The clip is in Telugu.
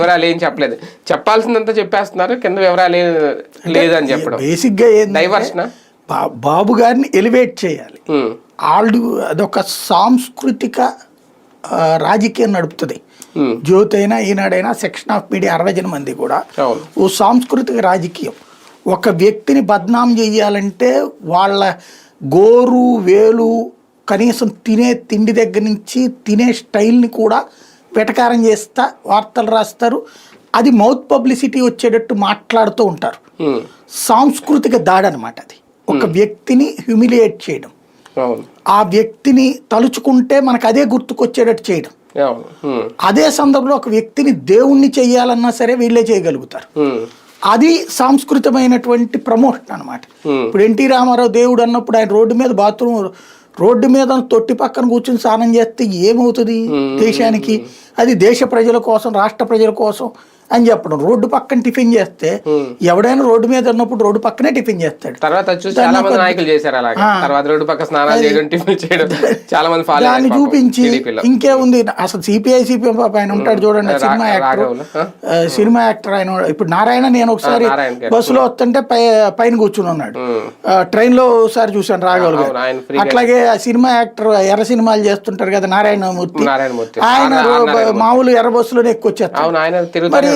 వివరాలు ఏం చెప్పలేదు, చెప్పాల్సిందంతా చెప్పేస్తున్నారు, కింద వివరాలు లేదని చెప్పడం బేసిక్ గా డైవర్షన్. బాబు గారిని ఎలివేట్ చేయాలి. వాళ్ళు అదొక సాంస్కృతిక రాజకీయం నడుపుతుంది. జ్యోతి అయినా ఈనాడైనా సెక్షన్ ఆఫ్ మీడియా 60 మంది కూడా ఓ సాంస్కృతిక రాజకీయం. ఒక వ్యక్తిని బద్నాం చెయ్యాలంటే వాళ్ళ గోరు వేలు కనీసం తినే తిండి దగ్గర నుంచి తినే స్టైల్ని కూడా వెటకారం చేస్తా వార్తలు రాస్తారు. అది మౌత్ పబ్లిసిటీ వచ్చేటట్టు మాట్లాడుతూ ఉంటారు. సాంస్కృతిక దాడి అనమాట అది. ఒక వ్యక్తిని హ్యూమిలియేట్ చేయడం, ఆ వ్యక్తిని తలుచుకుంటే మనకు అదే గుర్తుకొచ్చేటట్టు చేయడం. అదే సందర్భంలో ఒక వ్యక్తిని దేవుణ్ణి చెయ్యాలన్నా సరే వీళ్ళే చేయగలుగుతారు. అది సాంస్కృతికమైనటువంటి ప్రమోషన్ అనమాట. ఇప్పుడు ఎన్టీ రామారావు దేవుడు అన్నప్పుడు ఆయన రోడ్డు మీద తొట్టి పక్కన కూర్చుని స్నానం చేస్తే ఏమవుతుంది దేశానికి? అది దేశ ప్రజల కోసం, రాష్ట్ర ప్రజల కోసం అని చెప్పడం. రోడ్డు పక్కన టిఫిన్ చేస్తే ఎవడైనా రోడ్డు మీద ఉన్నప్పుడు రోడ్డు పక్కనే టిఫిన్ చేస్తాడు. దాన్ని చూపించి ఇంకేముంది అసలు సిపిఎం ఆయన ఉంటాడు చూడండి, సినిమా యాక్టర్ ఆయన. ఇప్పుడు నారాయణ నేను ఒకసారి బస్సులో వస్తుంటే పైన కూర్చుని ఉన్నాడు. ట్రైన్ లో ఒకసారి చూసాను రాఘవులు గారు. అట్లాగే సినిమా యాక్టర్ ఎర్ర సినిమాలు చేస్తుంటారు కదా నారాయణ మూర్తి, ఆయన మామూలు ఎర్ర బస్సులోనే ఎక్కువ వచ్చేస్తారు. మరి